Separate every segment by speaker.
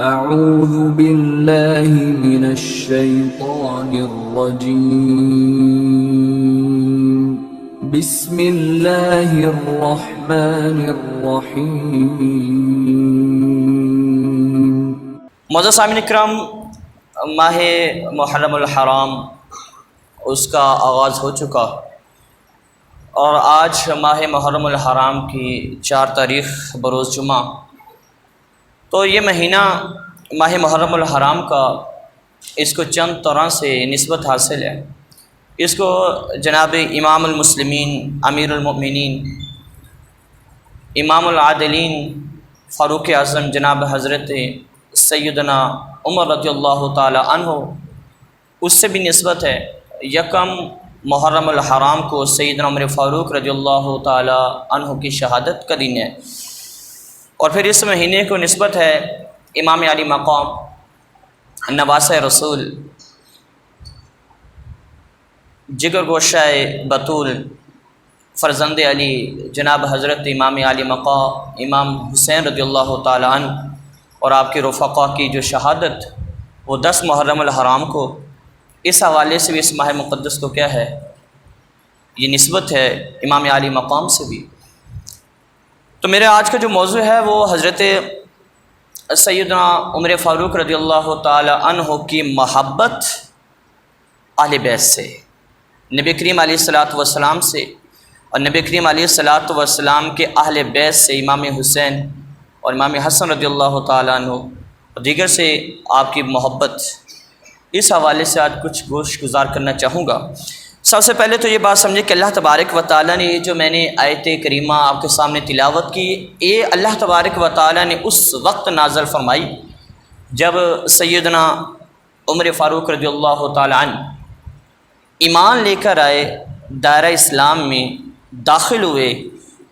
Speaker 1: أعوذ بالله من الشيطان الرجيم بسم الله الرحمن الرحيم
Speaker 2: معزز سامعین اکرام، ماہ محرم الحرام اس کا آغاز ہو چکا اور آج ماہ محرم الحرام کی 4 تاریخ بروز جمعہ۔ تو یہ مہینہ ماہ محرم الحرام کا اس کو چند طرح سے نسبت حاصل ہے۔ اس کو جناب امام المسلمین، امیر المؤمنین، امام العادلین، فاروق اعظم جناب حضرت سیدنا عمر رضی اللہ تعالی عنہ اس سے بھی نسبت ہے۔ یکم محرم الحرام کو سیدنا عمر فاروق رضی اللہ تعالی عنہ کی شہادت کا دن ہے، اور پھر اس مہینے کو نسبت ہے امام علی مقام، نواسہ رسول، جگر گوشہ بطول، فرزند علی جناب حضرت امام علی مقام امام حسین رضی اللہ تعالی عنہ اور آپ کے رفقا کی جو شہادت وہ 10 محرم الحرام کو، اس حوالے سے بھی اس ماہ مقدس کو کیا ہے، یہ نسبت ہے امام علی مقام سے بھی۔ تو میرے آج کا جو موضوع ہے وہ حضرت سیدنا عمر فاروق رضی اللہ تعالی عنہ کی محبت اہل بیت سے، نبی کریم علیہ الصلاۃ والسلام سے، اور نبی کریم علیہ الصلاۃ والسلام کے اہل بیت سے امام حسین اور امام حسن رضی اللہ تعالیٰ عنہ اور دیگر سے آپ کی محبت، اس حوالے سے آج کچھ گوش گزار کرنا چاہوں گا۔ سب سے پہلے تو یہ بات سمجھے کہ اللہ تبارک و تعالیٰ نے یہ جو میں نے آیت کریمہ آپ کے سامنے تلاوت کی، یہ اللہ تبارک و تعالیٰ نے اس وقت نازل فرمائی جب سیدنا عمر فاروق رضی اللہ تعالیٰ عنہ ایمان لے کر آئے، دائرہ اسلام میں داخل ہوئے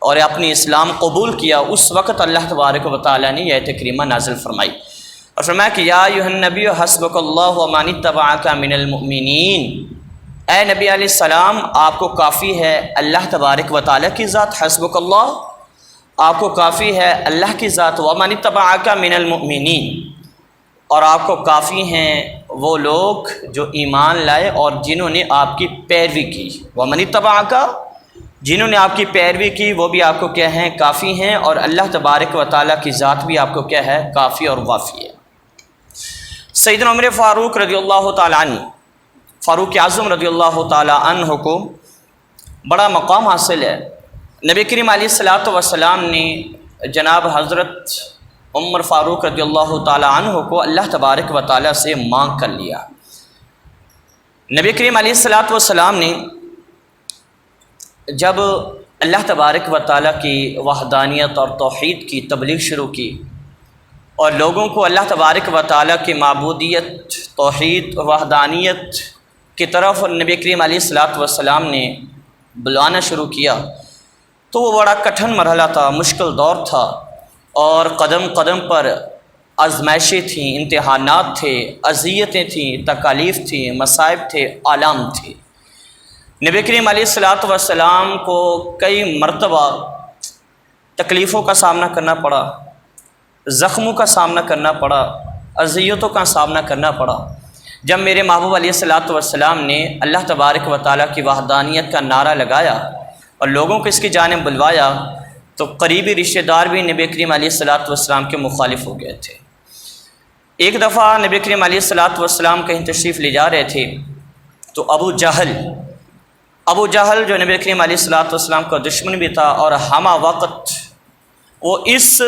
Speaker 2: اور اپنی اسلام قبول کیا۔ اس وقت اللہ تبارک و تعالیٰ نے یہ آیت کریمہ نازل فرمائی اور فرمایا کہ یا ایھا النبی حسبک اللہ ومن اتبعک من المؤمنین، اے نبی علیہ السلام آپ کو کافی ہے اللہ تبارک و تعالیٰ کی ذات، حسبک اللہ آپ کو کافی ہے اللہ کی ذات، ومن اتبعک من المؤمنین اور آپ کو کافی ہیں وہ لوگ جو ایمان لائے اور جنہوں نے آپ کی پیروی کی، ومن اتبعک جنہوں نے آپ کی پیروی کی وہ بھی آپ کو کیا ہیں، کافی ہیں، اور اللہ تبارک و تعالیٰ کی ذات بھی آپ کو کیا ہے، کافی اور وافی ہے۔ سیدنا عمر فاروق رضی اللہ تعالیٰ عنہ، فاروق اعظم رضی اللہ تعالیٰ عنہ کو بڑا مقام حاصل ہے۔ نبی کریم علیہ الصلاۃ والسلام نے جناب حضرت عمر فاروق رضی اللہ تعالیٰ عنہ کو اللہ تبارک و تعالیٰ سے مانگ کر لیا۔ نبی کریم علیہ الصلاۃ والسلام نے جب اللہ تبارک و تعالیٰ کی وحدانیت اور توحید کی تبلیغ شروع کی اور لوگوں کو اللہ تبارک و تعالیٰ کی معبودیت، توحید، وحدانیت کی طرف نبی کریم علیہ الصلاۃ والسلام نے بلانا شروع کیا، تو وہ بڑا کٹھن مرحلہ تھا، مشکل دور تھا، اور قدم قدم پر آزمائشیں تھیں، امتحانات تھے، اذیتیں تھیں، تکالیف تھیں، مصائب تھے، آلام تھے۔ نبی کریم علیہ الصلاۃ والسلام کو کئی مرتبہ تکلیفوں کا سامنا کرنا پڑا، زخموں کا سامنا کرنا پڑا، اذیتوں کا سامنا کرنا پڑا۔ جب میرے محبوب علیہ الصلاۃ والسلام نے اللہ تبارک و تعالیٰ کی وحدانیت کا نعرہ لگایا اور لوگوں کو اس کی جانب بلوایا، تو قریبی رشتہ دار بھی نبی کریم علیہ الصلاۃ والسلام کے مخالف ہو گئے تھے۔ ایک دفعہ نبی کریم علیہ الصلاۃ والسلام کہیں تشریف لے جا رہے تھے تو ابو جہل جو نبی کریم علیہ الصلاۃ والسلام کا دشمن بھی تھا اور ہمہ وقت وہ اس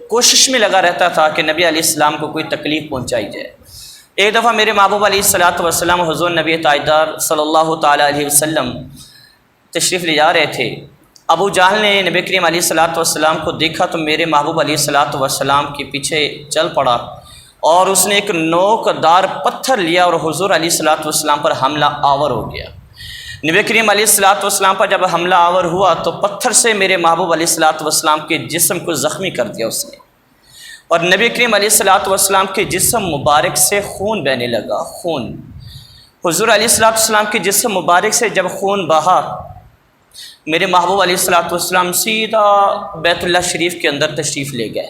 Speaker 2: کوشش میں لگا رہتا تھا کہ نبی علیہ السلام کو کوئی تکلیف پہنچائی جائے۔ ایک دفعہ میرے محبوب علیہ الصلاۃ والسلام حضور نبی تاجدار صلی اللہ تعالیٰ علیہ وسلم تشریف لے جا رہے تھے۔ ابو جہل نے نبی کریم علیہ الصلاۃ والسلام کو دیکھا تو میرے محبوب علیہ الصلاۃ والسلام کے پیچھے چل پڑا اور اس نے ایک نوک دار پتھر لیا اور حضور علیہ الصلاۃ والسلام پر حملہ آور ہو گیا۔ نبی کریم علیہ الصلاۃ والسلام پر جب حملہ آور ہوا تو پتھر سے میرے محبوب علیہ الصلاۃ والسلام کے جسم کو زخمی کر دیا اس نے، اور نبی کریم علیہ الصلاۃ والسلام کے جسم مبارک سے خون بہنے لگا۔ خون، حضور علیہ الصلاۃ والسلام کے جسم مبارک سے جب خون بہا، میرے محبوب علیہ الصلاۃ والسلام سیدھا بیت اللہ شریف کے اندر تشریف لے گئے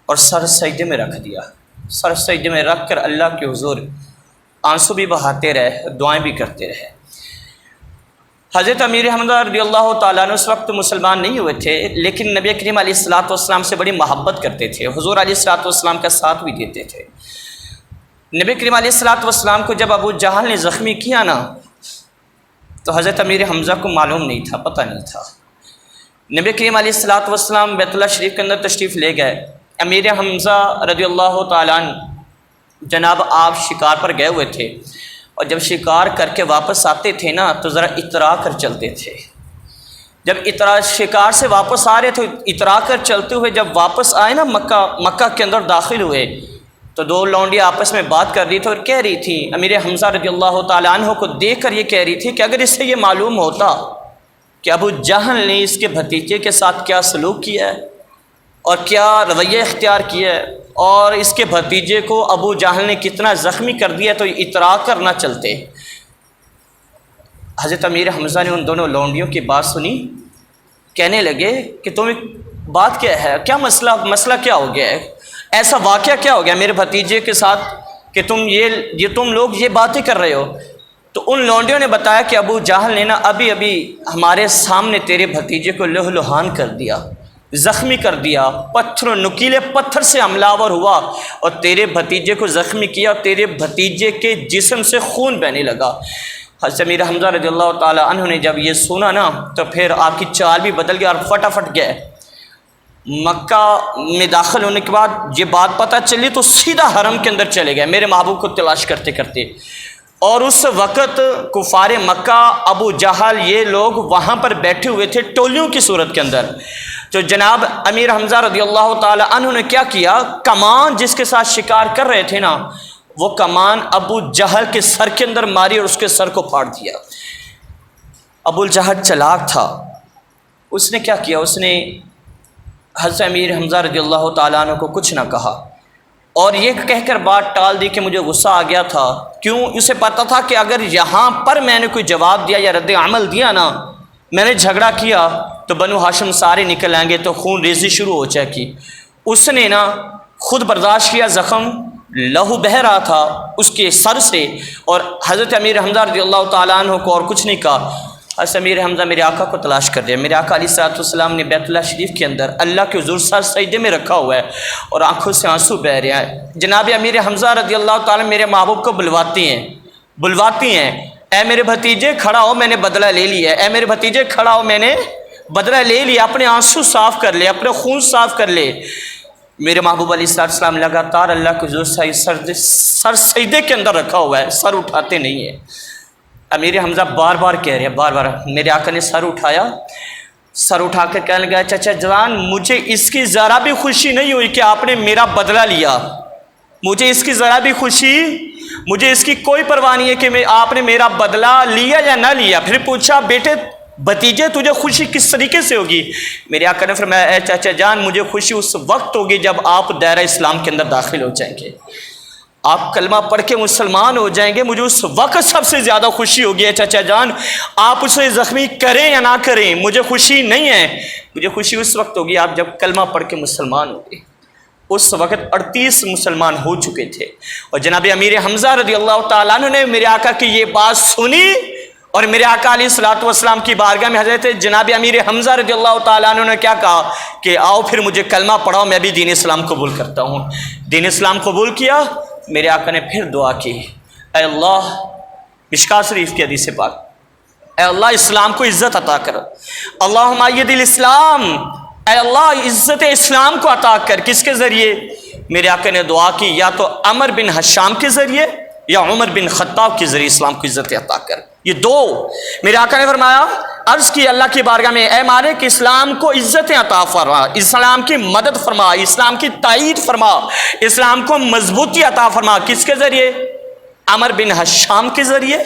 Speaker 2: اور سر سجدے میں رکھ دیا۔ سر سجدے میں رکھ کر اللہ کے حضور آنسو بھی بہاتے رہے، دعائیں بھی کرتے رہے۔ حضرت امیر حمزہ رضی اللہ تعالیٰ عنہ اس وقت مسلمان نہیں ہوئے تھے، لیکن نبی کریم علیہ الصلوۃ والسلام سے بڑی محبت کرتے تھے، حضور علیہ الصلوۃ والسلام کا ساتھ بھی دیتے تھے۔ نبی کریم علیہ الصلوۃ والسلام کو جب ابو جہل نے زخمی کیا نا، تو حضرت امیر حمزہ کو معلوم نہیں تھا، پتہ نہیں تھا۔ نبی کریم علیہ الصلوۃ والسلام بیت اللہ شریف کے اندر تشریف لے گئے۔ امیر حمزہ رضی اللہ تعالیٰ عنہ جناب آپ شکار پر گئے ہوئے تھے، اور جب شکار کر کے واپس آتے تھے نا تو ذرا اترا کر چلتے تھے۔ جب شکار سے واپس آ رہے تھے، اترا کر چلتے ہوئے جب واپس آئے نا مکہ کے اندر داخل ہوئے، تو دو لونڈیاں آپس میں بات کر رہی تھی اور کہہ رہی تھی، امیر حمزہ رضی اللہ تعالیٰ عنہ کو دیکھ کر یہ کہہ رہی تھی کہ اگر اس سے یہ معلوم ہوتا کہ ابو جہل نے اس کے بھتیجے کے ساتھ کیا سلوک کیا ہے اور کیا رویہ اختیار کیا ہے، اور اس کے بھتیجے کو ابو جہل نے کتنا زخمی کر دیا، تو اترا کر نہ چلتے۔ حضرت امیر حمزہ نے ان دونوں لونڈیوں کی بات سنی، کہنے لگے کہ تمہیں بات کیا ہے، کیا مسئلہ کیا ہو گیا ہے، ایسا واقعہ کیا ہو گیا میرے بھتیجے کے ساتھ کہ تم لوگ یہ باتیں کر رہے ہو۔ تو ان لونڈیوں نے بتایا کہ ابو جہل نے نا ابھی ہمارے سامنے تیرے بھتیجے کو لہو لہان کر دیا، زخمی کر دیا، نکیلے پتھر سے حملہ آور ہوا اور تیرے بھتیجے کو زخمی کیا، اور تیرے بھتیجے کے جسم سے خون بہنے لگا۔ حضرت امیر حمزہ رضی اللہ تعالیٰ عنہ نے جب یہ سنا نا تو پھر آپ کی چال بھی بدل گئی اور فٹافٹ گئے۔ مکہ میں داخل ہونے کے بعد یہ بات پتہ چلی تو سیدھا حرم کے اندر چلے گئے میرے محبوب کو تلاش کرتے کرتے، اور اس وقت کفار مکہ، ابو جہل، یہ لوگ وہاں پر بیٹھے ہوئے تھے ٹولیوں کی صورت کے اندر۔ تو جناب امیر حمزہ رضی اللہ تعالیٰ عنہ نے کیا کیا، کمان جس کے ساتھ شکار کر رہے تھے نا، وہ کمان ابو جہل کے سر کے اندر ماری اور اس کے سر کو پھاڑ دیا۔ ابو جہل چلاک تھا، اس نے کیا کیا، اس نے حضرت امیر حمزہ رضی اللہ تعالیٰ عنہ کو کچھ نہ کہا، اور یہ کہہ کر بات ٹال دی کہ مجھے غصہ آ گیا تھا۔ کیوں؟ اسے پتہ تھا کہ اگر یہاں پر میں نے کوئی جواب دیا یا رد عمل دیا نا، میں نے جھگڑا کیا تو بنو ہاشم سارے نکل آئیں گے تو خون ریزی شروع ہو جائے گی۔ اس نے نا خود برداشت کیا، زخم لہو بہہ رہا تھا اس کے سر سے، اور حضرت امیر حمزہ رضی اللہ تعالیٰ عنہ کو اور کچھ نہیں کہا۔ حضرت امیر حمزہ میرے آقا کو تلاش کر دیا۔ میرے آقا علیہ الصلوۃ والسلام نے بیت اللہ شریف کے اندر اللہ کے حضور سر سجدے میں رکھا ہوا ہے اور آنکھوں سے آنسو بہہ رہے ہیں۔ جناب امیر حمزہ رضی اللہ تعالیٰ میرے محبوب کو بلواتی ہیں، اے میرے بھتیجے کھڑا ہو، میں نے بدلہ لے لیا ہے، اے میرے بھتیجے کھڑا ہو، میں نے بدلہ لے لیا، اپنے آنسو صاف کر لے، اپنے خون صاف کر لے۔ میرے محبوب علیہ الصلوۃ والسلام لگاتار اللہ کے حضور سر سجدے کے اندر رکھا ہوا ہے، سر اٹھاتے نہیں ہیں۔ امیر حمزہ بار بار کہہ رہے ہیں، بار بار میرے آقا نے سر اٹھایا، سر اٹھا کر کہنے لگا، چچا جان مجھے اس کی ذرا بھی خوشی نہیں ہوئی کہ آپ نے میرا بدلہ لیا، مجھے اس کی ذرا بھی خوشی، مجھے اس کی کوئی پرواہ نہیں ہے کہ آپ نے میرا بدلہ لیا یا نہ لیا۔ پھر پوچھا، بیٹے بھتیجے تجھے خوشی کس طریقے سے ہوگی؟ میرے آقا نے فرمایا، اے چچا جان مجھے خوشی اس وقت ہوگی جب آپ دائرہ اسلام کے اندر داخل ہو جائیں گے، آپ کلمہ پڑھ کے مسلمان ہو جائیں گے، مجھے اس وقت سب سے زیادہ خوشی ہوگی۔ چچا جان آپ اسے زخمی کریں یا نہ کریں مجھے خوشی نہیں ہے، مجھے خوشی اس وقت ہوگی آپ جب کلمہ پڑھ کے مسلمان ہوں گے۔ اس وقت 38 مسلمان ہو چکے تھے، اور جناب امیر حمزہ رضی اللہ تعالیٰ عنہ نے میرے آقا کی یہ بات سنی، اور میرے آقا علیہ الصلوۃ والسلام کی بارگاہ میں حضرت جناب امیر حمزہ رضی اللہ تعالیٰ عنہ نے کیا کہا کہ آؤ پھر مجھے کلمہ پڑھاؤ، میں بھی دین اسلام قبول کرتا ہوں۔ دین اسلام قبول کیا۔ میرے آقا نے پھر دعا کی، اے اللہ، مشکوٰۃ شریف کی حدیث پاک، اے اللہ اسلام کو عزت عطا کر، اللہم ایّد الاسلام، اے اللہ عزت اسلام کو عطا کر۔ کس کے ذریعے؟ میرے آقا نے دعا کی، یا تو عمر بن حشام کے ذریعے یا عمر بن خطاب کے ذریعے اسلام کو عزت عطا کر۔ یہ دو میرے آقا نے فرمایا، عرض کی اللہ کی بارگاہ میں، اے مالک اسلام کو عزت عطا فرما، اسلام کی مدد فرما، اسلام کی تائید فرما، اسلام کو مضبوطی عطا فرما۔ کس کے ذریعے؟ عمر بن حشام کے ذریعے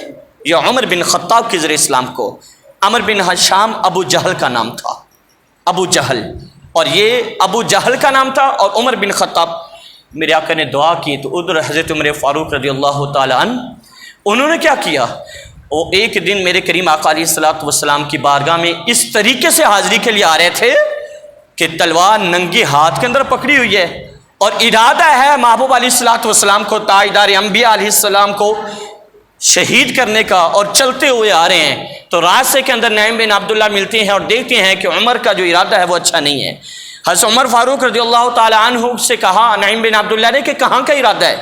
Speaker 2: یا عمر بن خطاب کے ذریعے اسلام کو۔ عمر بن حشام ابو جہل کا نام تھا، ابو جہل، اور یہ ابو جہل کا نام تھا، اور عمر بن خطاب۔ میرے آقا نے دعا کی تو ادھر حضرت عمر فاروق رضی اللہ تعالی عنہ، انہوں نے کیا کیا، وہ ایک دن میرے کریم آقا علیہ الصلوۃ والسلام کی بارگاہ میں اس طریقے سے حاضری کے لیے آ رہے تھے کہ تلوار ننگے ہاتھ کے اندر پکڑی ہوئی ہے، اور ارادہ ہے محبوب علیہ الصلوۃ والسلام کو، تاجدار انبیاء علیہ السلام کو شہید کرنے کا، اور چلتے ہوئے آ رہے ہیں تو راستے کے اندر نعیم بن عبداللہ ملتے ہیں اور دیکھتے ہیں کہ عمر کا جو ارادہ ہے وہ اچھا نہیں ہے۔ حضرت عمر فاروق رضی اللہ تعالی عنہ سے کہا نعیم بن عبداللہ نے کہ کہاں کا ارادہ ہے؟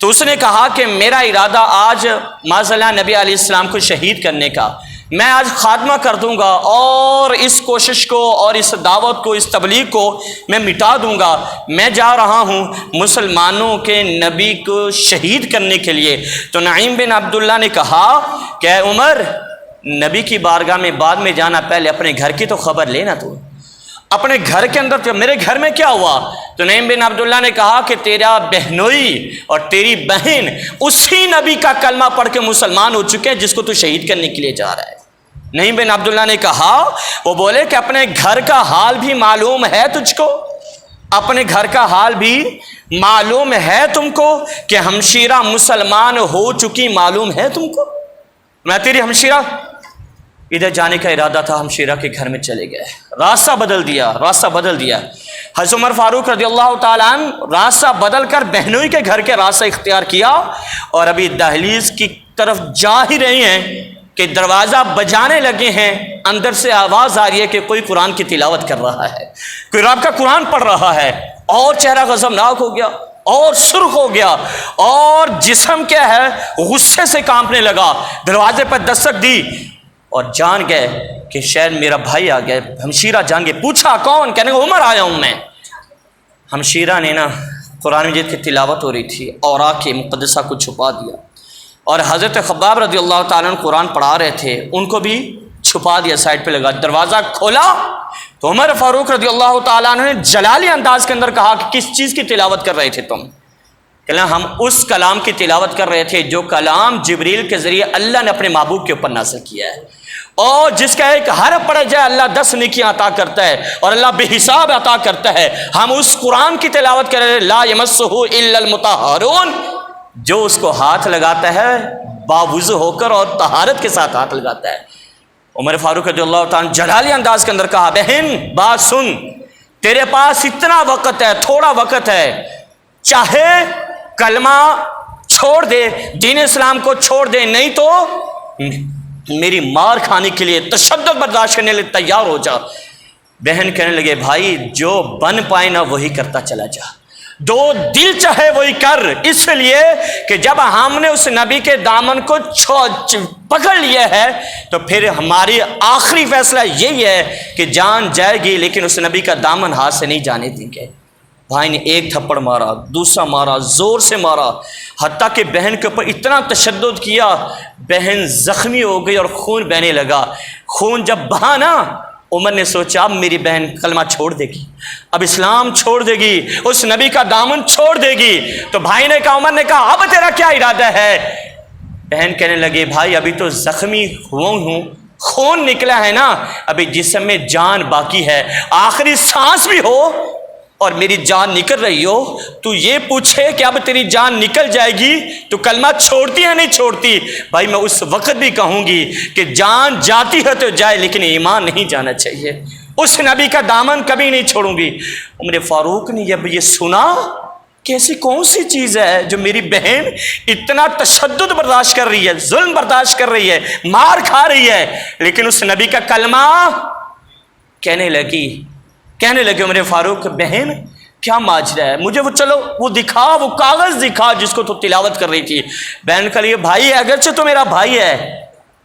Speaker 2: تو اس نے کہا کہ میرا ارادہ آج معاذاللہ نبی علیہ السلام کو شہید کرنے کا، میں آج خاتمہ کر دوں گا اور اس کوشش کو اور اس دعوت کو، اس تبلیغ کو میں مٹا دوں گا، میں جا رہا ہوں مسلمانوں کے نبی کو شہید کرنے کے لیے۔ تو نعیم بن عبداللہ نے کہا کہ اے عمر، نبی کی بارگاہ میں بعد میں جانا، پہلے اپنے گھر کی تو خبر لینا، تو اپنے گھر کے اندر میرے گھر میں کیا ہوا؟ تو نعیم بن عبداللہ نے کہا کہ تیرا بہنوئی اور تیری بہن اسی نبی کا کلمہ پڑھ کے مسلمان ہو چکے ہیں جس کو تو شہید کرنے کے لیے جا رہا ہے۔ نعیم بن عبداللہ نے کہا، وہ بولے کہ اپنے گھر کا حال بھی معلوم ہے تجھ کو؟ اپنے گھر کا حال بھی معلوم ہے تم کو کہ ہمشیرہ مسلمان ہو چکی معلوم ہے تم کو؟ میں تیری ہمشیرہ، ادھر جانے کا ارادہ تھا، ہمشیرہ کے گھر میں چلے گئے، راستہ بدل دیا۔ حضرت عمر فاروق رضی اللہ تعالیٰ عنہ راستہ بدل کر بہنوئی کے گھر کے راستہ اختیار کیا، اور ابھی دہلیز کی طرف جا ہی رہے ہیں کہ دروازہ بجانے لگے ہیں، اندر سے آواز آ رہی ہے کہ کوئی قرآن کی تلاوت کر رہا ہے، کوئی رب کا قرآن پڑھ رہا ہے، اور چہرہ غضبناک ہو گیا اور سرخ ہو گیا اور جسم کیا ہے غصے سے کانپنے لگا، دروازے پر دستک دی اور جان گئے کہ شاید میرا بھائی آ گیا۔ ہمشیرہ جان گئے، پوچھا کون؟ کہنے کہ عمر آیا ہوں میں۔ ہمشیرہ نے نا قرآن مجید کی تلاوت ہو رہی تھی، اوراق کے مقدسہ کو چھپا دیا، اور حضرت خباب رضی اللہ تعالیٰ عنہ قرآن پڑھا رہے تھے، ان کو بھی چھپا دیا، سائڈ پہ لگا۔ دروازہ کھولا تو عمر فاروق رضی اللہ تعالیٰ عنہ نے جلالی انداز کے اندر کہا کہ کس چیز کی تلاوت کر رہے تھے تم؟ کہ ہم اس کلام کی تلاوت کر رہے تھے جو کلام جبریل کے ذریعے اللہ نے اپنے محبوب کے اوپر نازل کیا ہے، اور جس کا ایک حرف پڑھا جائے اللہ 10 نیکیاں عطا کرتا ہے اور اللہ بے حساب عطا کرتا ہے۔ ہم اس قرآن کی تلاوت کر رہے ہیں، لا یمسہ الا المطہرون، جو اس کو ہاتھ لگاتا ہے باوضو ہو کر اور طہارت کے ساتھ ہاتھ لگاتا ہے۔ عمر فاروق رضی اللہ تعالیٰ جلالی انداز کے اندر کہا، بہن بات سن، تیرے پاس اتنا وقت ہے، تھوڑا وقت ہے، چاہے کلمہ چھوڑ دے، دین اسلام کو چھوڑ دے، نہیں تو میری مار کھانے کے لیے، تشدد برداشت کرنے کے لیے تیار ہو جا۔ بہن کہنے لگے، بھائی جو بن پائے نا وہی کرتا چلا جا، دو دل چاہے وہی کر، اس لیے کہ جب ہم نے اس نبی کے دامن کو پکڑ لیا ہے تو پھر ہماری آخری فیصلہ یہی ہے کہ جان جائے گی، لیکن اس نبی کا دامن ہاتھ سے نہیں جانے دیں گے۔ بھائی نے ایک تھپڑ مارا، دوسرا مارا، زور سے مارا، حتیٰ کہ بہن کے اوپر اتنا تشدد کیا، بہن زخمی ہو گئی اور خون بہنے لگا۔ خون جب بہا نا، عمر نے سوچا اب میری بہن کلمہ چھوڑ دے گی، اب اسلام چھوڑ دے گی، اس نبی کا دامن چھوڑ دے گی۔ تو بھائی نے کہا، عمر نے کہا، اب تیرا کیا ارادہ ہے؟ بہن کہنے لگے، بھائی ابھی تو زخمی ہوں، خون نکلا ہے نا، ابھی جسم میں جان باقی ہے، آخری سانس بھی ہو اور میری جان نکل رہی ہو، تو یہ پوچھے کہ اب تیری جان نکل جائے گی تو کلمہ چھوڑتی ہے نہیں چھوڑتی؟ بھائی میں اس وقت بھی کہوں گی کہ جان جاتی ہے تو جائے، لیکن ایمان نہیں جانا چاہیے، اس نبی کا دامن کبھی نہیں چھوڑوں گی۔ عمر فاروق نے جب یہ سنا کہ ایسی کون سی چیز ہے جو میری بہن اتنا تشدد برداشت کر رہی ہے، ظلم برداشت کر رہی ہے، مار کھا رہی ہے، لیکن اس نبی کا کلمہ کہنے لگے عمر فاروق، بہن کیا ماجرا ہے؟ مجھے وہ چلو وہ دکھا، وہ کاغذ دکھا جس کو تو تلاوت کر رہی تھی۔ بہن کا لیے، بھائی اگرچہ تو میرا بھائی ہے،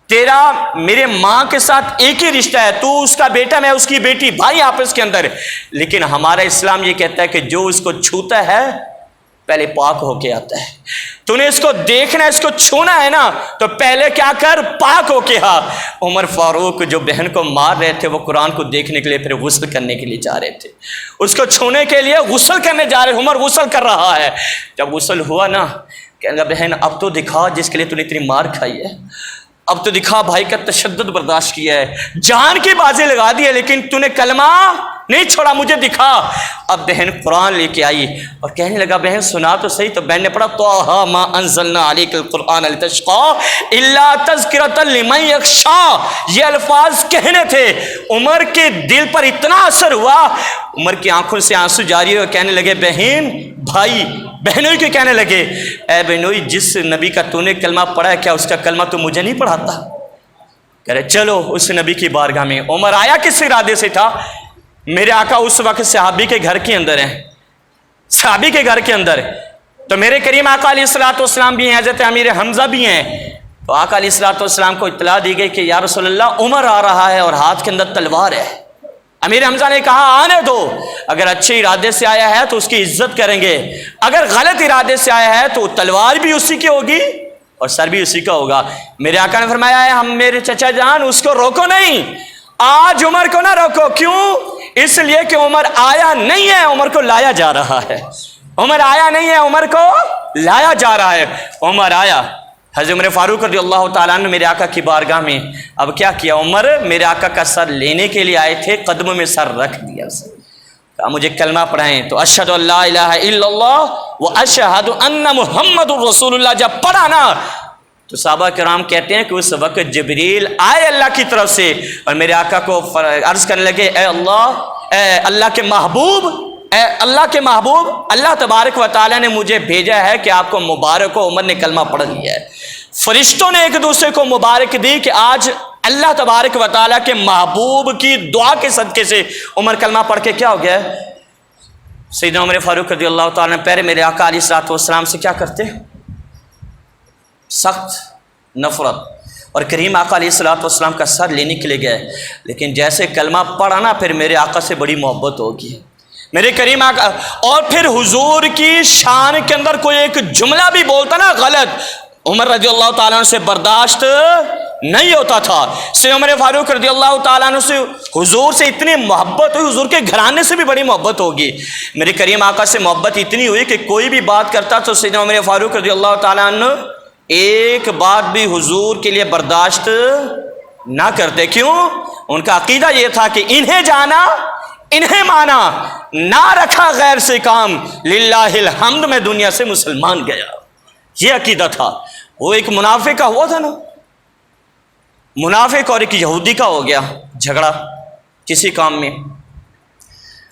Speaker 2: تیرا میرے ماں کے ساتھ ایک ہی رشتہ ہے، تو اس کا بیٹا میں اس کی بیٹی، بھائی آپس کے اندر، لیکن ہمارا اسلام یہ کہتا ہے کہ جو اس کو چھوتا ہے پہلے پاک ہو کے آتا ہے۔ تو نے اس کو دیکھنا ہے، اس کو چھونا ہے نا، تو پہلے کیا کر؟ پاک ہو کے آ۔ عمر فاروق جو بہن کو مار رہے تھے وہ قرآن کو دیکھنے کے لیے پھر غسل کرنے کے لیے جا رہے تھے، اس کو چھونے کے لیے غسل کرنے جا رہے، عمر غسل کر رہا ہے۔ جب غسل ہوا نا، کہنے لگا، بہن اب تو دکھا جس کے لیے تو نے اتنی مار کھائی ہے۔ اب تو دکھا بھائی کا تشدد برداشت کیا ہے، جان کی بازی لگا دی ہے، لیکن تو نے کلمہ نہیں چھوڑا، مجھے دکھا۔ اب بہن قرآن لے کے آئی اور کہنے لگا بہن سنا تو صحیح، تو بہن نے پڑھا طٰہٰ ما انزلنا علیک القرآن لتشقىٰ الا تذکرۃ لمن یخشىٰ۔ یہ الفاظ کہنے تھے، عمر کے دل پر اتنا اثر ہوا، عمر کی آنکھوں سے آنسو جاری ہوئے، کہنے لگے بہن بھائی بہنوئی کے کہنے لگے اے بہنوئی جس نبی کا تو نے کلمہ پڑھا ہے کیا اس کا کلمہ تو مجھے نہیں پڑھاتا؟ کہہ رہے چلو اس نبی کی بارگاہ میں۔ عمر آیا کس ارادے سے تھا؟ میرے آقا اس وقت صحابی کے گھر کے اندر ہیں، صحابی کے گھر کے اندر، تو میرے کریم آقا علیہ السلام بھی ہیں، حضرت امیر حمزہ بھی ہیں، تو آقا علیہ السلام کو اطلاع دی گئی کہ یا رسول اللہ عمر آ رہا ہے اور ہاتھ کے اندر تلوار ہے۔ امیر حمزہ نے کہا آنے دو، اگر اچھے ارادے سے آیا ہے تو اس کی عزت کریں گے، اگر غلط ارادے سے آیا ہے تو تلوار بھی اسی کی ہوگی اور سر بھی اسی کا ہوگا۔ میرے آقا نے فرمایا ہے ہم میرے چچا جان اس کو روکو نہیں، آج عمر کو نہ روکو، کیوں؟ اس لیے کہ عمر آیا نہیں ہے، عمر کو لایا جا رہا ہے، عمر آیا نہیں ہے، عمر کو لایا جا رہا ہے۔ عمر آیا، حضرت عمر فاروق رضی اللہ تعالیٰ عنہ میرے آقا کی بارگاہ میں، اب کیا کیا عمر میرے آقا کا سر لینے کے لیے آئے تھے، قدموں میں سر رکھ دیا، کہا مجھے کلمہ پڑھائیں، تو اشہد ان لا الہ الا اللہ و اشہد ان محمد الرسول اللہ جب پڑھا نا تو صحابہ کرام کہتے ہیں کہ اس وقت جبریل آئے اللہ کی طرف سے اور میرے آقا کو عرض کرنے لگے اے اللہ کے محبوب، اے اللہ کے محبوب، اللہ تبارک و تعالیٰ نے مجھے بھیجا ہے کہ آپ کو مبارک ہو، عمر نے کلمہ پڑھ لیا ہے۔ فرشتوں نے ایک دوسرے کو مبارک دی کہ آج اللہ تبارک و تعالیٰ کے محبوب کی دعا کے صدقے سے عمر کلمہ پڑھ کے کیا ہو گیا ہے؟ سیدنا عمر فاروق رضی اللہ تعالیٰ نے پہلے میرے آقا علیہ السلام سے کیا کرتے؟ سخت نفرت، اور کریم آقا علیہ السلام کا سر لینے کے لیے گئے، لیکن جیسے کلمہ پڑھا نا پھر میرے آقا سے بڑی محبت ہوگی، میرے کریم آقا، اور پھر حضور کی شان کے اندر کوئی ایک جملہ بھی بولتا نا غلط، عمر رضی اللہ تعالیٰ عنہ سے برداشت نہیں ہوتا تھا۔ سیدنا عمر فاروق رضی اللہ تعالیٰ عنہ سے حضور سے اتنی محبت ہوئی، حضور کے گھرانے سے بھی بڑی محبت ہوگی، میرے کریم آقا سے محبت اتنی ہوئی کہ کوئی بھی بات کرتا تو سیدنا عمر فاروق رضی اللہ تعالیٰ عنہ ایک بات بھی حضور کے لیے برداشت نہ کرتے، کیوں؟ ان کا عقیدہ یہ تھا کہ انہیں جانا انہیں مانا، نہ رکھا غیر سے کام، للہ الحمد میں دنیا سے مسلمان گیا، یہ عقیدہ تھا۔ وہ ایک منافق کا ہوا تھا نا، منافق اور ایک یہودی کا ہو گیا جھگڑا کسی کام میں۔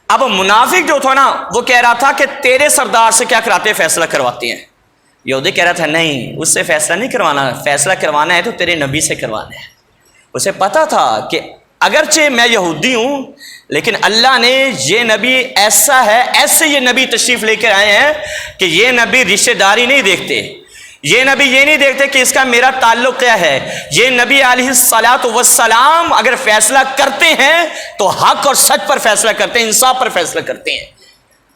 Speaker 2: اب منافق جو تھا نا وہ کہہ رہا تھا کہ تیرے سردار سے کیا کراتے، فیصلہ کرواتے ہیں، یہودی کہہ رہا تھا نہیں اس سے فیصلہ نہیں کروانا، فیصلہ کروانا ہے تو تیرے نبی سے کروانا ہے۔ اسے پتا تھا کہ اگرچہ میں یہودی ہوں لیکن اللہ نے یہ نبی ایسا ہے، ایسے یہ نبی تشریف لے کر آئے ہیں کہ یہ نبی رشتہ داری نہیں دیکھتے، یہ نبی یہ نہیں دیکھتے کہ اس کا میرا تعلق کیا ہے، یہ نبی علیہ السلام اگر فیصلہ کرتے ہیں تو حق اور سچ پر فیصلہ کرتے ہیں، انصاف پر فیصلہ کرتے ہیں۔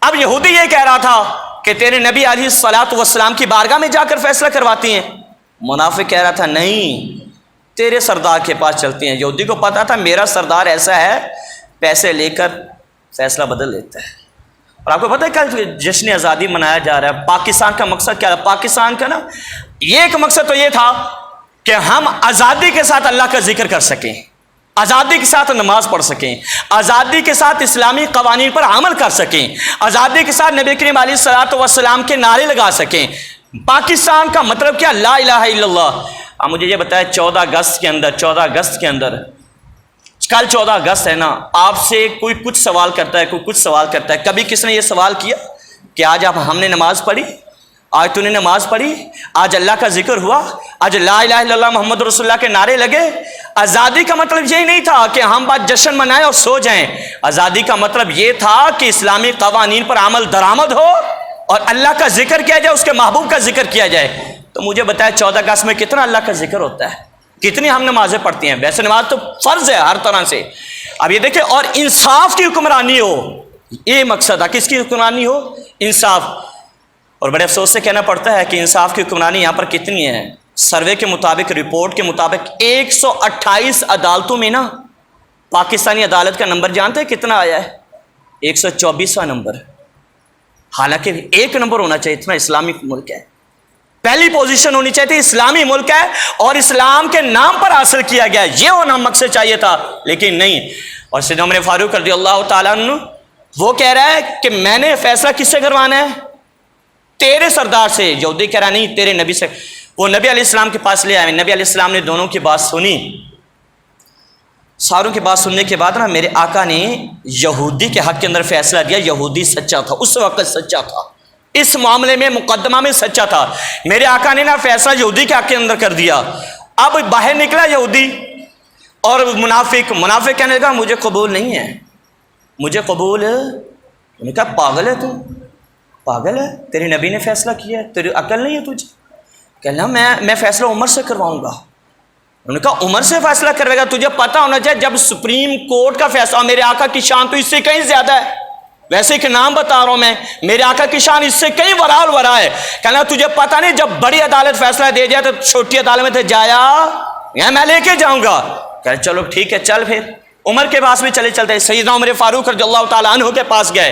Speaker 2: اب یہودی یہ کہہ رہا تھا کہ تیرے نبی علیہ السلام کی بارگاہ میں جا کر فیصلہ کرواتی ہیں، منافق کہہ رہا تھا نہیں تیرے سردار کے پاس چلتی ہیں۔ یہودی کو پتا تھا میرا سردار ایسا ہے، پیسے لے کر فیصلہ بدل لیتا ہے۔ اور آپ کو پتہ ہے کل جشن آزادی منایا جا رہا ہے، پاکستان کا مقصد کیا ہے؟ پاکستان کا نا ایک مقصد تو یہ تھا کہ ہم آزادی کے ساتھ اللہ کا ذکر کر سکیں، آزادی کے ساتھ نماز پڑھ سکیں، آزادی کے ساتھ اسلامی قوانین پر عمل کر سکیں، آزادی کے ساتھ نبی کریم علیہ السلام کے نعرے لگا سکیں۔ پاکستان کا مطلب کیا؟ لا الہ الا اللہ۔ اب مجھے یہ بتائیں 14 اگست کے اندر کل 14 اگست ہے نا، آپ سے کوئی کچھ سوال کرتا ہے، کوئی کچھ سوال کرتا ہے، کبھی کس نے یہ سوال کیا کہ آج ہم نے نماز پڑھی، آج تو نے نماز پڑھی، آج اللہ کا ذکر ہوا، آج لا الہ الا اللہ محمد رسول اللہ کے نعرے لگے؟ آزادی کا مطلب یہی نہیں تھا کہ ہم بات جشن منائیں اور سو جائیں، آزادی کا مطلب یہ تھا کہ اسلامی قوانین پر عمل درآمد ہو اور اللہ کا ذکر کیا جائے، اس کے محبوب کا ذکر کیا جائے۔ تو مجھے بتایا 14 اگست میں کتنا اللہ کا ذکر ہوتا ہے، کتنی ہم نمازیں پڑھتی ہیں؟ ویسے نماز تو فرض ہے ہر طرح سے۔ اب یہ دیکھیں، اور انصاف کی حکمرانی ہو، یہ مقصد ہے۔ کس کی حکمرانی ہو؟ انصاف۔ اور بڑے افسوس سے کہنا پڑتا ہے کہ انصاف کی حکمرانی یہاں پر کتنی ہے؟ سروے کے مطابق، رپورٹ کے مطابق 128 عدالتوں میں نا پاکستانی عدالت کا نمبر جانتے ہیں کتنا آیا ہے؟ 124واں نمبر، حالانکہ ایک نمبر ہونا چاہیے، اتنا اسلامی ملک ہے۔ پہلی پوزیشن ہونی چاہیے تھی، اسلامی ملک ہے اور اسلام کے نام پر حاصل کیا گیا، یہ ہونا مقصد چاہیے تھا، لیکن نہیں۔ اور سیدنا عمر فاروق رضی اللہ تعالیٰ عنہ وہ کہہ رہا ہے کہ میں نے فیصلہ کس سے کروانا ہے؟ تیرے سردار سے۔ یہودی کہہ رہا نہیں، تیرے نبی سے۔ وہ نبی علیہ السلام کے پاس لے آئے، نبی علیہ السلام نے دونوں کی بات سنی۔ ساروں کی بات سننے کے بعد نا میرے آقا نے یہودی کے حق کے اندر فیصلہ دیا۔ یہودی سچا تھا، اس وقت سچا تھا، اس معاملے میں مقدمہ میں سچا تھا۔ میرے آقا نے نا فیصلہ یہودی کے حق کے اندر کر دیا۔ اب باہر نکلا یہودی اور منافق کہنے لگا مجھے قبول نہیں ہے، مجھے قبول۔ انہوں نے کہا پاگل ہے تو، پاگل ہے، تیرے نبی نے فیصلہ کیا ہے، تیری عقل نہیں ہے تجھے؟ کہنا میں فیصلہ عمر سے کرواؤں گا۔ انہوں نے کہا عمر سے فیصلہ کروے گا؟ تجھے پتہ ہونا چاہیے جب سپریم کورٹ کا فیصلہ، میرے آقا کی شان تو اس سے کہیں زیادہ ہے، ویسے کہ نام بتا رہا ہوں میں، میرے آقا کی شان اس سے کہیں ورال ورا ہے۔ کہنا تجھے پتہ نہیں جب بڑی عدالت فیصلہ دے جائے تو چھوٹی عدالت میں جایا یا میں لے کے جاؤں گا؟ کہ چلو ٹھیک ہے چل۔ پھر عمر کے پاس بھی چلتے سیدنا عمر فاروق رضی اللہ تعالیٰ عنہ کے پاس گئے،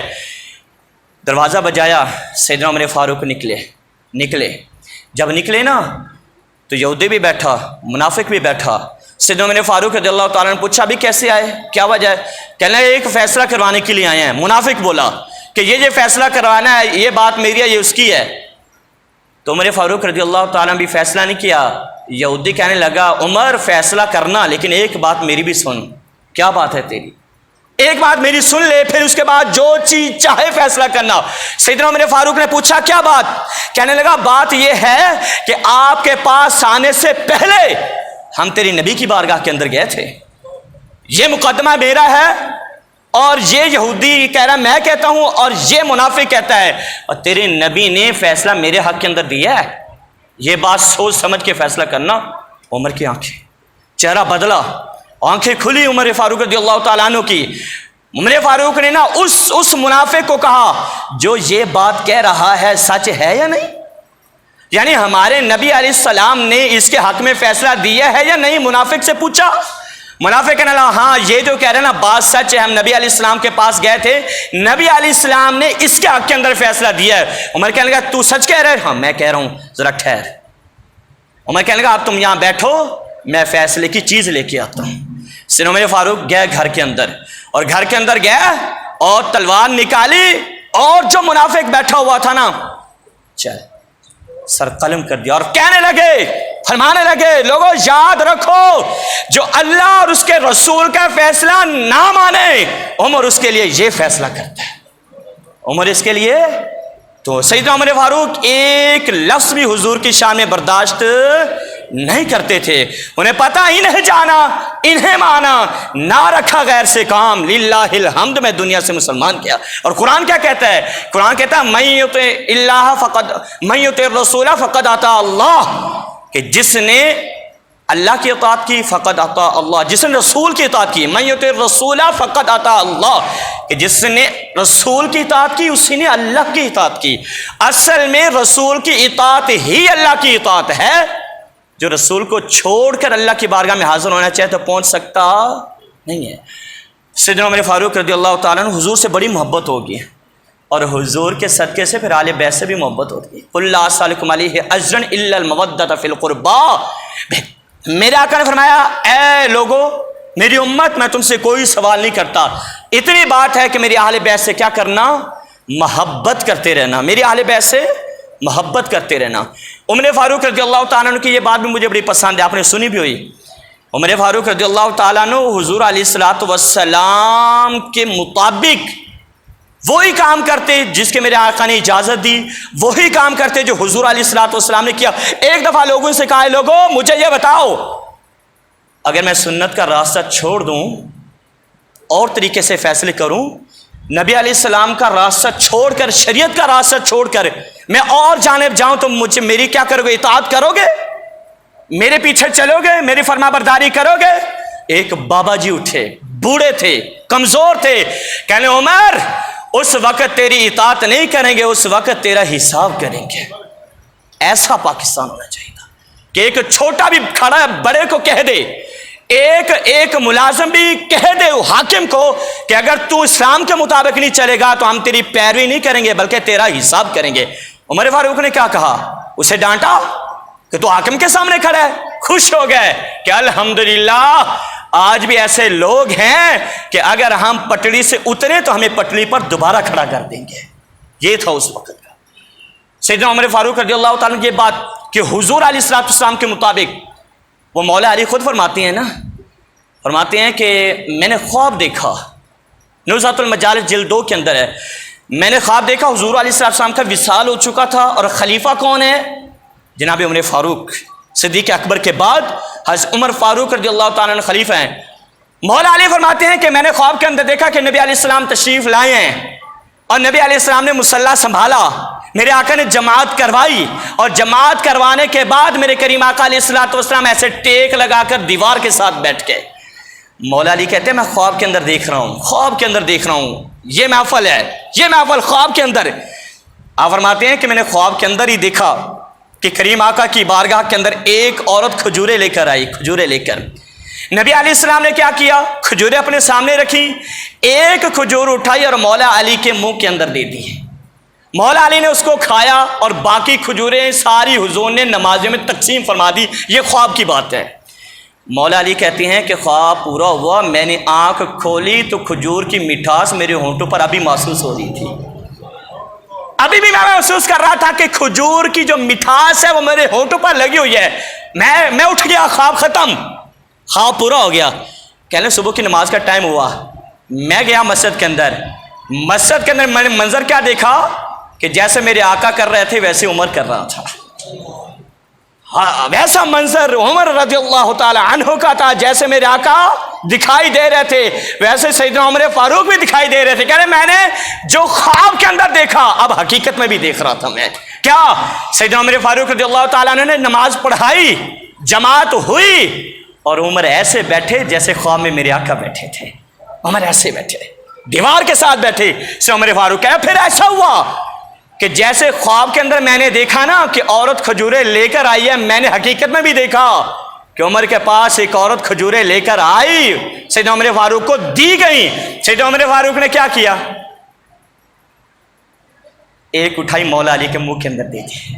Speaker 2: دروازہ بجایا، سیدنا عمر فاروق نکلے۔ جب نکلے نا تو یہودی بھی بیٹھا، منافق بھی بیٹھا۔ سیدنا عمر فاروق رضی اللہ تعالیٰ نے پوچھا بھی کیسے آئے، کیا وجہ ہے؟ کہنا ایک فیصلہ کروانے کے لیے آئے ہیں۔ منافق بولا کہ یہ فیصلہ کروانا ہے، یہ بات میری ہے، یہ اس کی ہے۔ تو عمر فاروق رضی اللہ تعالیٰ نے بھی فیصلہ نہیں کیا۔ یہودی کہنے لگا عمر فیصلہ کرنا، لیکن ایک بات میری بھی سن۔ کیا بات ہے تیری؟ ایک بات میری سن لے، پھر اس کے بعد جو چیز چاہے فیصلہ کرنا۔ سیدنا عمر فاروق نے پوچھا کیا بات؟ کہنے لگا بات یہ ہے کہ آپ کے پاس آنے سے پہلے ہم تیری نبی کی بارگاہ کے اندر گئے تھے، یہ مقدمہ میرا ہے، اور یہ یہودی کہہ رہا میں کہتا ہوں اور یہ منافق کہتا ہے، اور تیرے نبی نے فیصلہ میرے حق کے اندر دیا ہے، یہ بات سوچ سمجھ کے فیصلہ کرنا۔ عمر کی آنکھیں، چہرہ بدلا، آنکھیں کھلی عمر فاروق رضی اللہ تعالیٰ عنہ کی۔ عمر فاروق نے نا اس منافق کو کہا جو یہ بات کہہ رہا ہے سچ ہے یا نہیں؟ یعنی ہمارے نبی علیہ السلام نے اس کے حق میں فیصلہ دیا ہے یا نہیں؟ منافق سے پوچھا۔ منافق کہنے لگا ہاں یہ جو کہہ رہے ہیں نا بات سچ ہے، ہم نبی علیہ السلام کے پاس گئے تھے، نبی علیہ السلام نے اس کے حق کے اندر فیصلہ دیا ہے۔ عمر کہنے لگا تو سچ کہہ رہے؟ ہاں میں کہہ رہا ہوں، ذرا ٹھہر۔ عمر کہنے لگا اب تم یہاں بیٹھو، میں فیصلے کی چیز لے کے آتا ہوں۔ سیدنا عمر فاروق گئے گھر کے اندر، اور گھر کے اندر گیا اور تلوار نکالی، اور جو منافق بیٹھا ہوا تھا نا چل سر قلم کر دیا، اور کہنے لگے، فرمانے لگے لوگوں یاد رکھو جو اللہ اور اس کے رسول کا فیصلہ نہ مانے، عمر اس کے لیے یہ فیصلہ کرتا ہے، عمر اس کے لیے۔ تو سیدنا عمر فاروق ایک لفظ بھی حضور کی شان میں برداشت نہیں کرتے تھے، انہیں پتہ انہیں جانا انہیں مانا، نہ رکھا غیر سے کام، للہ الحمد میں دنیا سے مسلمان کیا۔ اور قرآن کیا کہتا ہے؟ قرآن کہتا ہے من یطع الرسول فقد اطاع اللہ، کہ جس نے اللہ کی اطاعت کی فقد اطاع اللہ، جس نے رسول کی اطاعت کی، من یطع الرسول فقد اطاع اللہ، کہ جس نے رسول کی اطاعت کی اسی نے اللہ کی اطاعت کی۔ اصل میں رسول کی اطاعت ہی اللہ کی اطاعت ہے۔ جو رسول کو چھوڑ کر اللہ کی بارگاہ میں حاضر ہونا چاہے تو پہنچ سکتا نہیں ہے۔ سیدنا عمر فاروق رضی اللہ تعالیٰ عنہ حضور سے بڑی محبت ہوگی، اور حضور کے صدقے سے پھر آل بیت سے بھی محبت ہوتی ہے۔ قل لا اسألکم علیہ اجرا الا المودۃ فی القربى، میرے آقا نے فرمایا اے لوگو میری امت، میں تم سے کوئی سوال نہیں کرتا، اتنی بات ہے کہ میری اہل بیت سے کیا کرنا؟ محبت کرتے رہنا، میری اہل بیت سے محبت کرتے رہنا۔ عمر فاروق رضی اللہ تعالیٰ عنہ کی یہ بات بھی مجھے بڑی پسند ہے، آپ نے سنی بھی ہوئی۔ عمر فاروق رضی اللہ تعالیٰ عنہ حضور علیہ الصلوۃ والسلام کے مطابق وہی کام کرتے جس کے میرے آقا نے اجازت دی، وہی کام کرتے جو حضور علیہ الصلوۃ والسلام نے کیا۔ ایک دفعہ لوگوں سے کہا لوگوں مجھے یہ بتاؤ، اگر میں سنت کا راستہ چھوڑ دوں اور طریقے سے فیصلے کروں، نبی علیہ السلام کا راستہ چھوڑ کر، شریعت کا راستہ چھوڑ کر میں اور جانب جاؤں تو مجھے میری کیا کرو گے؟ اطاعت کرو گے؟ میرے پیچھے چلو گے؟ میری فرما برداری کرو گے؟ ایک بابا جی اٹھے، بوڑھے تھے، کمزور تھے، کہنے عمر اس وقت تیری اطاعت نہیں کریں گے، اس وقت تیرا حساب کریں گے۔ ایسا پاکستان ہونا چاہیے تھا کہ ایک چھوٹا بھی کھڑا بڑے کو کہہ دے، ایک ملازم بھی کہہ دے حاکم کو کہ اگر تو اسلام کے مطابق نہیں چلے گا تو ہم تیری پیروی نہیں کریں گے بلکہ تیرا حساب کریں گے۔ عمر فاروق نے کیا کہا؟ اسے ڈانٹا کہ تو حاکم کے سامنے کھڑا ہے. خوش ہو گئے کہ الحمدللہ آج بھی ایسے لوگ ہیں کہ اگر ہم پٹڑی سے اتریں تو ہمیں پٹڑی پر دوبارہ کھڑا کر دیں گے. یہ تھا اس وقت کا. سیدنا عمر فاروق رضی اللہ تعالیٰ نے یہ بات کہ حضور علیہ السلام کے مطابق، وہ مولا علی خود فرماتے ہیں نا، فرماتے ہیں کہ میں نے خواب دیکھا، نزہۃ المجالس جلد 2 کے اندر ہے، میں نے خواب دیکھا حضور علیہ السلام کا وصال ہو چکا تھا، اور خلیفہ کون ہے؟ جناب عمر فاروق. صدیق اکبر کے بعد حضرت عمر فاروق رضی اللہ تعالیٰ عنہ خلیفہ ہیں. مولا علی فرماتے ہیں کہ میں نے خواب کے اندر دیکھا کہ نبی علیہ السلام تشریف لائے ہیں، اور نبی علیہ السلام نے مصلی سنبھالا، میرے آقا نے جماعت کروائی، اور جماعت کروانے کے بعد میرے کریم آقا علیہ السلام ایسے ٹیک لگا کر دیوار کے ساتھ بیٹھ کے. مولا علی کہتے ہیں میں خواب کے اندر دیکھ رہا ہوں، خواب کے اندر دیکھ رہا ہوں، یہ محفل ہے، یہ محفل خواب کے اندر. آپ فرماتے ہیں کہ میں نے خواب کے اندر ہی دیکھا کہ کریم آقا کی بارگاہ کے اندر ایک عورت کھجوریں لے کر آئی. کھجوریں لے کر نبی علیہ السلام نے کیا کیا؟ کھجوریں اپنے سامنے رکھی، ایک کھجور اٹھائی اور مولا علی کے منہ کے اندر دے دی. مولا علی نے اس کو کھایا، اور باقی کھجوریں ساری حضور نے نمازوں میں تقسیم فرما دی. یہ خواب کی بات ہے. مولا علی کہتے ہیں کہ خواب پورا ہوا، میں نے آنکھ کھولی تو کھجور کی مٹھاس میرے ہونٹوں پر ابھی محسوس ہو رہی تھی. ابھی بھی میں محسوس کر رہا تھا کہ کھجور کی جو مٹھاس ہے وہ میرے ہونٹوں پر لگی ہوئی ہے. میں اٹھ گیا، خواب ختم، خواب پورا ہو گیا. کہنے صبح کی نماز کا ٹائم ہوا، میں گیا مسجد کے اندر. مسجد کے اندر میں نے منظر کیا دیکھا کہ جیسے میرے آقا کر رہے تھے ویسے عمر کر رہا تھا. ہاں، ویسا منظر عمر رضی اللہ تعالی عنہ کا تھا. جیسے میرے آقا دکھائی دے رہے تھے ویسے سیدنا عمر فاروق بھی دکھائی دے رہے تھے. کہہ رہے میں نے جو خواب کے اندر دیکھا اب حقیقت میں بھی دیکھ رہا تھا. میں کیا؟ سیدنا عمر فاروق رضی اللہ تعالیٰ عنہ نے نماز پڑھائی، جماعت ہوئی، اور عمر ایسے بیٹھے جیسے خواب میں میرے آقا بیٹھے تھے. عمر ایسے بیٹھے، دیوار کے ساتھ بیٹھے. سیدنا عمر فاروق کہا پھر ایسا ہوا کہ جیسے خواب کے اندر میں نے دیکھا نا کہ عورت کھجوریں لے کر آئی ہے، میں نے حقیقت میں بھی دیکھا کہ عمر کے پاس ایک عورت کھجوریں لے کر آئی، سیدنا عمر فاروق کو دی گئی. سیدنا عمر فاروق نے کیا کیا؟ ایک اٹھائی مولا علی کے منہ کے اندر دے دی.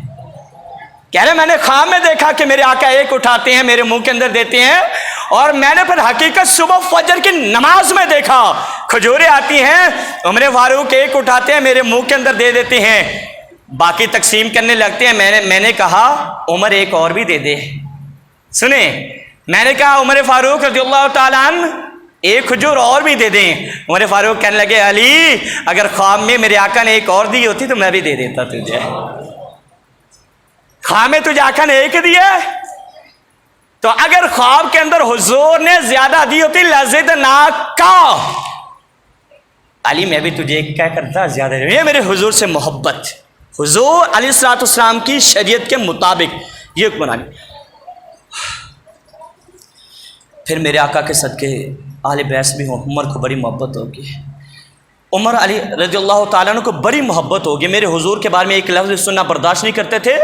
Speaker 2: کہہ رہے میں نے خواب میں دیکھا کہ میرے آقا ایک اٹھاتے ہیں میرے منہ کے اندر دیتے ہیں، اور میں نے پھر حقیقت صبح فجر کی نماز میں دیکھا کھجوریں آتی ہیں، عمر فاروق ایک اٹھاتے ہیں میرے منہ کے اندر دے دیتے ہیں، باقی تقسیم کرنے لگتے ہیں. میں نے کہا عمر ایک اور بھی دے دے. سنیں، میں نے کہا عمر فاروق رضی اللہ تعالیٰ عنہ ایک کھجور اور بھی دے دیں. عمر فاروق کہنے لگے علی اگر خواب میں میرے آقا نے ایک اور دی ہوتی تو میں بھی دے دیتا تجھے. خواب میں تجھے آقا نے ایک دیا، تو اگر خواب کے اندر حضور نے زیادہ دی ہوتی لزدناکا، علی میں بھی تجھے ایک کیا کرتا زیادہ. یہ میرے حضور سے محبت، حضور علیہ السلام کی شریعت کے مطابق یہ حکمرانی. پھر میرے آقا کے صدقے اہل بیت بھی ہوں، عمر کو بڑی محبت ہوگی. عمر علی رضی اللہ تعالیٰ عنہ کو بڑی محبت ہوگی. میرے حضور کے بارے میں ایک لفظ سننا برداشت نہیں کرتے تھے.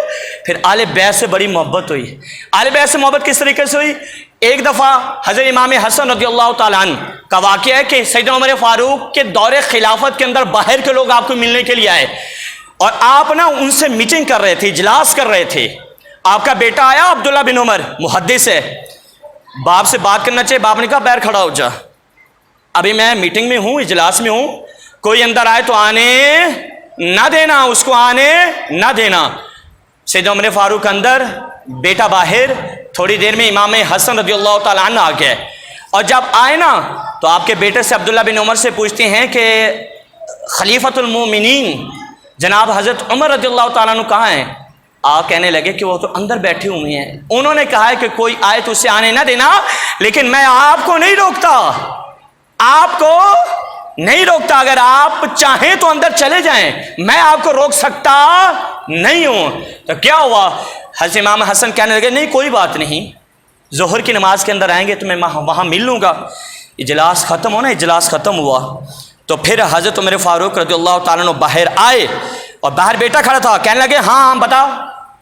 Speaker 2: پھر اہل بیت سے بڑی محبت ہوئی. اہل بیت سے محبت کس طریقے سے ہوئی؟ ایک دفعہ حضرت امام حسن رضی اللہ تعالیٰ عنہ کا واقعہ ہے کہ سیدنا عمر فاروق کے دور خلافت کے اندر باہر کے لوگ آپ کو ملنے کے لیے آئے، اور آپ نا ان سے میٹنگ کر رہے تھے، اجلاس کر رہے تھے. آپ کا بیٹا آیا عبداللہ بن عمر، محدث ہے، باپ سے بات کرنا چاہیے، باپ نے کہا باہر کھڑا ہو جا، ابھی میں میٹنگ میں ہوں، اجلاس میں ہوں، کوئی اندر آئے تو آنے نہ دینا، اس کو آنے نہ دینا. سیدنا عمر فاروق اندر، بیٹا باہر. تھوڑی دیر میں امام حسن رضی اللہ تعالیٰ عنہ آ گئے، اور جب آئے نا تو آپ کے بیٹے سے عبداللہ بن عمر سے پوچھتے ہیں کہ خلیفۃ المومنین جناب حضرت عمر رضی اللہ تعالیٰ عنہ کہاں ہیں؟ آپ کہنے لگے کہ وہ تو اندر بیٹھے ہوئے ہیں. انہوں نے کہا ہے کہ کوئی آئے تو اسے آنے نہ دینا، لیکن میں آپ کو نہیں روکتا، آپ کو نہیں روکتا، اگر آپ چاہیں تو اندر چلے جائیں، میں آپ کو روک سکتا نہیں ہوں. تو کیا ہوا؟ حضرت امام حسن کہنے لگے نہیں کوئی بات نہیں، ظہر کی نماز کے اندر آئیں گے تو میں وہاں مل لوں گا. اجلاس ختم ہونا، اجلاس ختم ہوا تو پھر حضرت عمر فاروق رضی اللہ تعالیٰ عنہ باہر آئے، اور باہر بیٹا کھڑا تھا. کہنے لگے ہاں بتا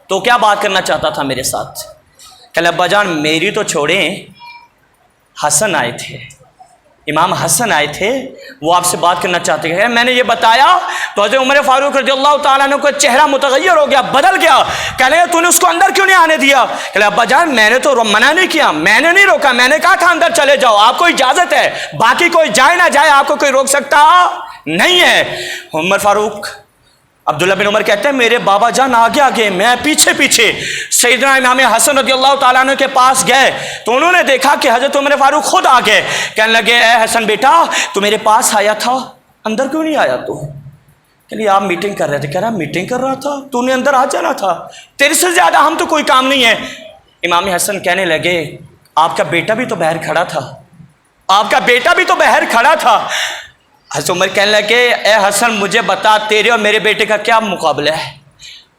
Speaker 2: تو کیا بات کرنا چاہتا تھا میرے ساتھ؟ کہ ابا جان میری تو چھوڑیں، حسن آئے تھے، امام حسن آئے تھے، وہ آپ سے بات کرنا چاہتے ہیں۔ میں نے یہ بتایا تو حضرت عمر فاروق رضی اللہ تعالیٰ عنہ کا چہرہ متغیر ہو گیا، بدل گیا۔ کہنے لگے تو نے اس کو اندر کیوں نہیں آنے دیا؟ کہ ابا جان میں نے تو منع نہیں کیا، میں نے نہیں روکا، میں نے کہا تھا اندر چلے جاؤ، آپ کو اجازت ہے، باقی کوئی جائے نہ جائے آپ کو کوئی روک سکتا نہیں ہے۔ عمر فاروق عبداللہ بن عمر کہتے ہیں میرے بابا جان آگے آگے، میں پیچھے پیچھے سیدنا امام حسن رضی اللہ تعالیٰ عنہ کے پاس گئے تو انہوں نے دیکھا کہ حضرت عمر فاروق خود آ گئے۔ کہنے لگے اے حسن بیٹا تو میرے پاس آیا تھا، اندر کیوں نہیں آیا تو؟ کہ لیے آپ میٹنگ کر رہے تھے۔ کہہ رہا میٹنگ کر رہا تھا، تو نے اندر آ جانا تھا، تیرے سے زیادہ ہم تو کوئی کام نہیں ہے۔ امام حسن کہنے لگے آپ کا بیٹا بھی تو باہر کھڑا تھا، آپ کا بیٹا بھی تو باہر کھڑا تھا۔ حضرت عمر کہنے لگے اے حسن مجھے بتا تیرے اور میرے بیٹے کا کیا مقابلہ ہے،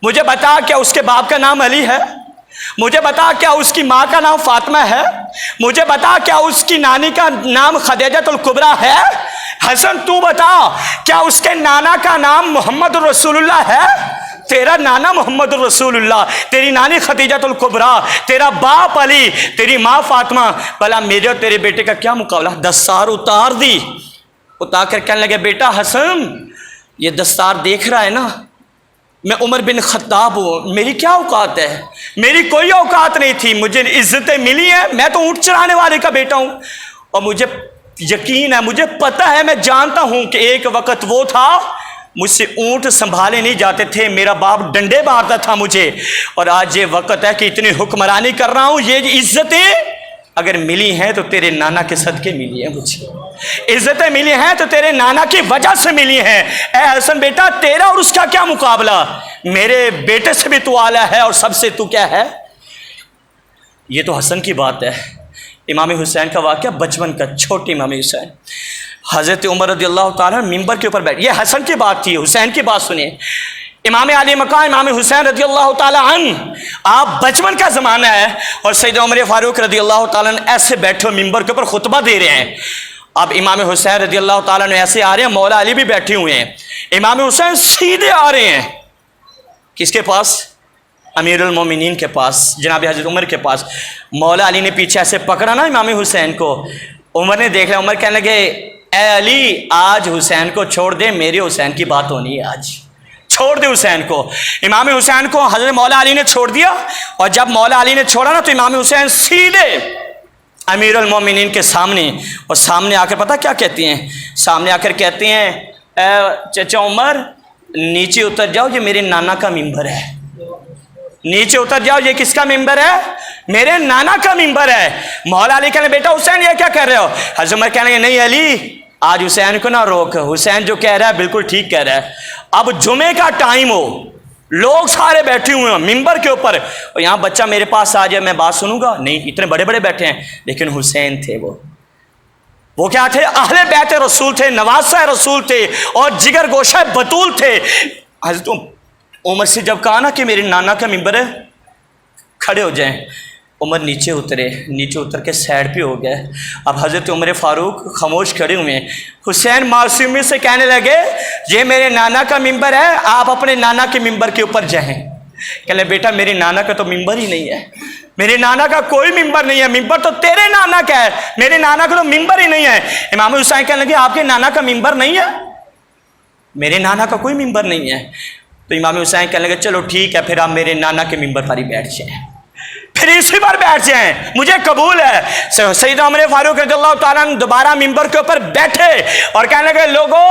Speaker 2: مجھے بتا کیا اس کے باپ کا نام علی ہے، مجھے بتا کیا اس کی ماں کا نام فاطمہ ہے، مجھے بتا کیا اس کی نانی کا نام خدیجہ الکبریٰ ہے؟ حسن تو بتا کیا اس کے نانا کا نام محمد رسول اللہ ہے؟ تیرا نانا محمد رسول اللہ، تیری نانی خدیجہ الکبریٰ، تیرا باپ علی، تیری ماں فاطمہ، بھلا میرے اور تیرے بیٹے کا کیا مقابلہ؟ دستار اتار دی، اتار کر کہنے لگے بیٹا حسن یہ دستار دیکھ رہا ہے نا، میں عمر بن خطاب ہوں، میری کیا اوقات ہے؟ میری کوئی اوقات نہیں تھی، مجھے عزتیں ملی ہیں، میں تو اونٹ چرانے والے کا بیٹا ہوں، اور مجھے یقین ہے، مجھے پتہ ہے، میں جانتا ہوں کہ ایک وقت وہ تھا مجھ سے اونٹ سنبھالے نہیں جاتے تھے، میرا باپ ڈنڈے مارتا تھا مجھے، اور آج یہ وقت ہے کہ اتنی حکمرانی کر رہا ہوں۔ یہ عزتیں اگر ملی ہیں تو تیرے نانا کے صدقے ملی ہیں، مجھے عزتیں ملی ہیں تو تیرے نانا کی وجہ سے ملی ہیں۔ اے حسن بیٹا تیرا اور اس کا کیا مقابلہ، میرے بیٹے سے بھی تو اعلیٰ ہے اور سب سے تو کیا ہے۔ یہ تو حسن کی بات ہے۔ امام حسین کا واقعہ بچپن کا، چھوٹے امام حسین، حضرت عمر رضی اللہ تعالیٰ ممبر کے اوپر بیٹھ، یہ حسن کی بات تھی، حسین کی بات سنیے۔ امام علی مقام امام حسین رضی اللہ تعالیٰ عنہ، آپ بچپن کا زمانہ ہے اور سیدنا عمر فاروق رضی اللہ تعالیٰ عنہ ایسے بیٹھے ممبر کے اوپر خطبہ دے رہے ہیں۔ اب امام حسین رضی اللہ تعالیٰ عنہ ایسے آ رہے ہیں، مولا علی بھی بیٹھے ہوئے ہیں، امام حسین سیدھے آ رہے ہیں کس کے پاس؟ امیر المومنین کے پاس، جناب حضرت عمر کے پاس۔ مولا علی نے پیچھے ایسے پکڑا نا امام حسین کو، عمر نے دیکھ لیا، عمر کہنے لگے اے علی آج حسین کو چھوڑ دے، میرے حسین کی بات ہونی ہے، آج چھوڑ دے حسین کو۔ امام حسین کو حضرت مولا علی نے چھوڑ دیا، اور جب مولا علی نے چھوڑا نا تو امام حسین سیدھے امیر المومنین کے سامنے، اور سامنے آ کر پتہ کیا کہتی ہیں؟ سامنے آ کر کہتے ہیں اے چچا عمر نیچے اتر جاؤ، یہ میرے نانا کا ممبر ہے، نیچے اتر جاؤ، یہ کس کا ممبر ہے؟ میرے نانا کا ممبر ہے۔ مولا علی کہنے بیٹا حسین یہ کیا کر رہے ہو؟ حضرت عمر کہنے نہیں علی آج حسین کو نہ روک، حسین جو کہہ رہا ہے بالکل ٹھیک کہہ رہا ہے، اب جمعے کا ٹائم ہو، لوگ سارے بیٹھے ہوئے ہیں ممبر کے اوپر، اور یہاں بچہ میرے پاس آ جائے میں بات سنوں گا نہیں، اتنے بڑے بڑے بیٹھے ہیں، لیکن حسین تھے، وہ کیا تھے؟ اہل بیت رسول تھے، نواسہ رسول تھے، اور جگر گوشہ بطول تھے۔ حضرت عمر سے جب کہا نا کہ میرے نانا کا ممبر ہے، کھڑے ہو جائیں، عمر نیچے اترے، نیچے اتر کے سائڈ پہ ہو گئے۔ اب حضرت عمر فاروق خاموش کھڑے ہوئے ہیں۔ حسین معصومی سے کہنے لگے یہ میرے نانا کا ممبر ہے، آپ اپنے نانا کے ممبر کے اوپر جائیں۔ کہنے بیٹا میرے نانا کا تو ممبر ہی نہیں ہے، میرے نانا کا کوئی ممبر نہیں ہے، ممبر تو تیرے نانا کا ہے، میرے نانا کا تو ممبر ہی نہیں ہے۔ امام حسین کہنے لگے آپ کے نانا کا ممبر نہیں ہے؟ میرے نانا کا کوئی ممبر نہیں ہے۔ تو امام حسین کہنے لگے چلو ٹھیک ہے، پھر آپ میرے نانا کے ممبر پر ہی بیٹھ جائیں، پھر اسی پر بیٹھ جائیں، مجھے قبول ہے۔ سیدنا عمر فاروق رضی اللہ تعالیٰ عنہ دوبارہ ممبر کے اوپر بیٹھے اور کہنے لگے لوگوں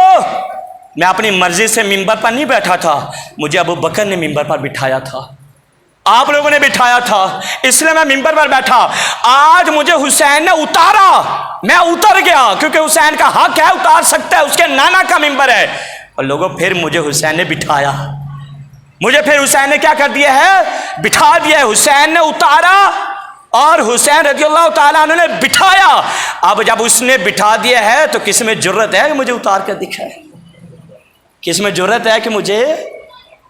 Speaker 2: میں اپنی مرضی سے ممبر پر نہیں بیٹھا تھا، مجھے ابو بکر نے ممبر پر بٹھایا تھا، آپ لوگوں نے بٹھایا تھا، اس لیے میں ممبر پر بیٹھا۔ آج مجھے حسین نے اتارا، میں اتر گیا، کیونکہ حسین کا حق ہے، اتار سکتا ہے، اس کے نانا کا ممبر ہے۔ اور لوگوں پھر مجھے حسین نے بٹھایا، مجھے پھر حسین نے کیا کر دیا ہے؟ بٹھا دیا ہے۔ حسین نے اتارا اور حسین رضی اللہ تعالیٰ عنہ نے بٹھایا۔ اب جب اس نے بٹھا دیا ہے تو کس میں جرت ہے کہ مجھے اتار کر دکھائے؟ کس میں جرت ہے کہ مجھے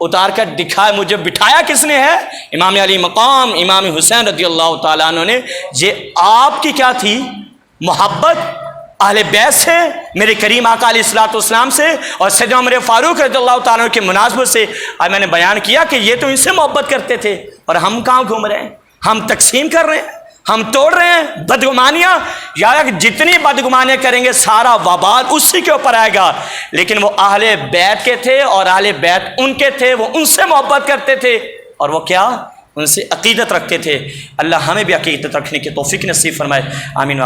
Speaker 2: اتار کر دکھائے؟ مجھے بٹھایا کس نے ہے؟ امام علی مقام امام حسین رضی اللہ تعالیٰ عنہ نے۔ یہ آپ کی کیا تھی؟ محبت اہل بیت سے، میرے کریم آقا علیہ الصلوۃ والسلام سے، اور سیدنا عمر فاروق رضی اللہ تعالیٰ عنہ کی مناسبت سے۔ آج میں نے بیان کیا کہ یہ تو ان سے محبت کرتے تھے، اور ہم کہاں گھوم رہے ہیں؟ ہم تقسیم کر رہے ہیں،
Speaker 3: ہم توڑ رہے ہیں بدگمانیاں، یا جتنی بدگمانیاں کریں گے سارا وبال اسی کے اوپر آئے گا۔ لیکن وہ اہل بیت کے تھے اور اہل بیت ان کے تھے، وہ ان سے محبت کرتے تھے اور وہ کیا، ان سے عقیدت رکھتے تھے۔ اللہ ہمیں بھی عقیدت رکھنے کی توفیق نصیب فرمائے، آمین۔